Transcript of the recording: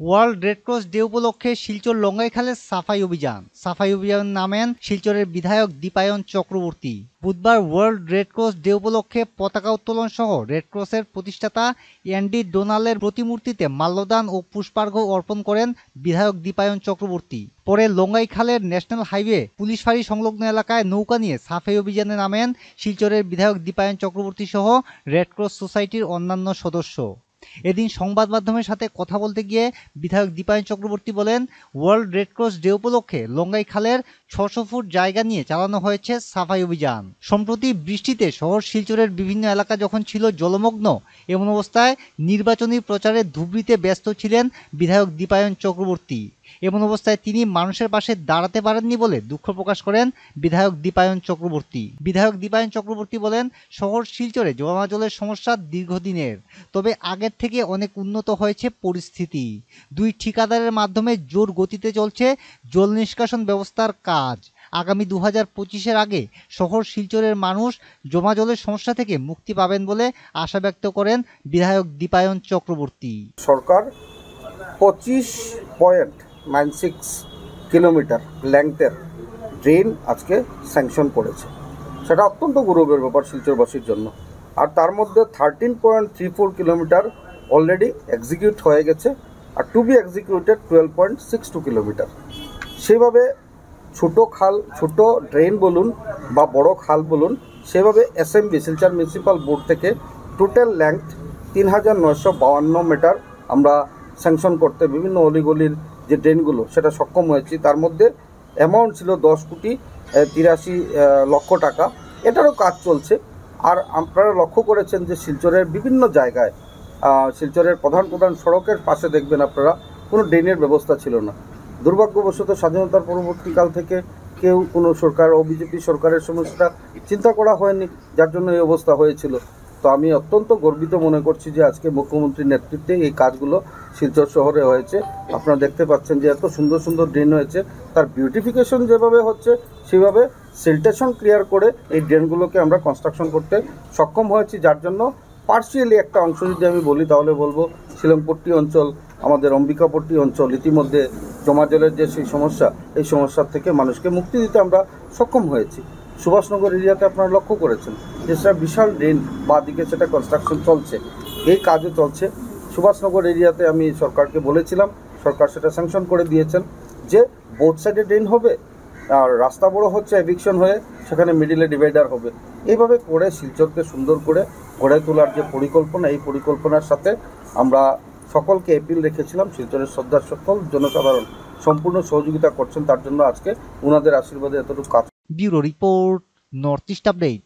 World Red Cross day উপলক্ষে শিলচর লঙ্গাইখালের সাফাই অভিযান নামেন শিলচরের বিধায়ক দীপায়ন চক্রবর্তী। বুধবার ওয়ার্ল্ড রেডক্রস ডে উপলক্ষে পতাকা উত্তোলন সহ রেডক্রসের প্রতিষ্ঠাতা অ্যান্ডি ডোনালের প্রতিমূর্তিতে মাল্যদান ও পুষ্পার্ঘ্য অর্পণ করেন বিধায়ক দীপায়ন চক্রবর্তী। পরে লঙ্গাইখালের ন্যাশনাল হাইওয়ে পুলিশ ফাঁড়ি সংলগ্ন এলাকায় নৌকা নিয়ে সাফাই অভিযানে নামেন শিলচরের বিধায়ক দীপায়ন চক্রবর্তী সহ রেডক্রস সোসাইটির অন্যান্য সদস্য। এদিন সংবাদ মাধ্যমের সাথে কথা বলতে গিয়ে বিধায়ক দীপায়ন চক্রবর্তী বলেন, ওয়ার্ল্ড রেডক্রস ডে উপলক্ষে লঙ্গাইখালের ৬০০ ফুট জায়গা নিয়ে চালানো হয়েছে সাফাই অভিযান। সম্প্রতি বৃষ্টিতে শহর শিলচরের বিভিন্ন এলাকা যখন ছিল জলমগ্ন, এমন অবস্থায় নির্বাচনী প্রচারে ধুবড়িতে ব্যস্ত ছিলেন বিধায়ক দীপায়ন চক্রবর্তী। এমন অবস্থায় তিনি মানুষের পাশে দাঁড়াতে পারেননি বলে দুঃখ প্রকাশ করেন বিধায়ক দীপায়ন চক্রবর্তী বলেন, শহর শিলচরে জমা জলের সমস্যা দীর্ঘদিনের, তবে আগের থেকে অনেক উন্নত হয়েছে পরিস্থিতি। ২ ঠিকাদারের মাধ্যমে জোর গতিতে চলছে জল নিষ্কাশন ব্যবস্থার কাজ। আগামী ২০২৫-এর আগে শহর শিলচরের মানুষ জমা জলের সমস্যা থেকে মুক্তি পাবেন বলে আশা ব্যক্ত করেন বিধায়ক দীপায়ন চক্রবর্তী। সরকার 25.96 কিলোমিটার লেংথের ড্রেন আজকে স্যাংশন করেছে। সেটা অত্যন্ত গৌরবের ব্যাপার শিলচরবাসীর জন্য। আর তার মধ্যে 13.34 কিলোমিটার অলরেডি এক্সিকিউট হয়ে গেছে, আর টু বি এক্সিকিউটেড 12.62 কিলোমিটার। সেভাবে ছোট ড্রেন বলুন বা বড় খাল বলুন, সেভাবে এসএমবি শিলচর মিউনিসিপ্যাল বোর্ড থেকে টোটাল লেংথ 3952 মিটার আমরা স্যাংশন করতে বিভিন্ন অলিগলির যে ড্রেনগুলো সেটা সক্ষম হয়েছি। তার মধ্যে অ্যামাউন্ট ছিল 10,83,00,000 টাকা। এটারও কাজ চলছে। আর আপনারা লক্ষ্য করেছেন যে শিলচরের বিভিন্ন জায়গায় শিলচরের প্রধান সড়কের পাশে দেখবেন আপনারা কোনো ড্রেনের ব্যবস্থা ছিল না। দুর্ভাগ্যবশত স্বাধীনতার পরবর্তীকাল থেকে কেউ কোনো সরকার ও বিজেপি সরকারের সমস্যাটা চিন্তা করা হয়নি, যার জন্য এই অবস্থা হয়েছিল। তো আমি অত্যন্ত গর্বিত মনে করছি যে আজকে মুখ্যমন্ত্রীর নেতৃত্বে এই কাজগুলো শিলচর শহরে হয়েছে। আপনারা দেখতে পাচ্ছেন যে এত সুন্দর সুন্দর ড্রেন হয়েছে, তার বিউটিফিকেশন যেভাবে হচ্ছে সেভাবে সিলটেশন ক্লিয়ার করে এই ড্রেনগুলোকে আমরা কনস্ট্রাকশন করতে সক্ষম হয়েছি, যার জন্য পার্শিয়ালি একটা অংশ যদি আমি বলি তাহলে বলবো শিলংপট্টি অঞ্চল, আমাদের অম্বিকাপট্টি অঞ্চল ইতিমধ্যে জমা জলের যে সেই সমস্যা, এই সমস্যার থেকে মানুষকে মুক্তি দিতে আমরা সক্ষম হয়েছি। সুভাষনগর এরিয়াতে আপনারা লক্ষ্য করেছেন যে সেটা বিশাল ড্রেন, বাঁদিকে সেটা কনস্ট্রাকশন চলছে, এই কাজও চলছে। সুভাষনগর এরিয়াতে আমি সরকারকে বলেছিলাম, সরকার সেটা স্যাংশন করে দিয়েছেন যে বোথ সাইডে ড্রেন হবে, আর রাস্তা বড় হচ্ছে এভিকশন হয়ে সেখানে মিডিলে ডিভাইডার হবে। এইভাবে করে শিলচরকে সুন্দর করে গড়ে তোলার যে পরিকল্পনা, এই পরিকল্পনার সাথে আমরা সকলকে অ্যাপিল রেখেছিলাম। শিলচরের শ্রদ্ধার সকল জনসাধারণ সম্পূর্ণ সহযোগিতা করছেন, তার জন্য আজকে ওনাদের আশীর্বাদে এতটুকু কাজ। Bureau report, north east update.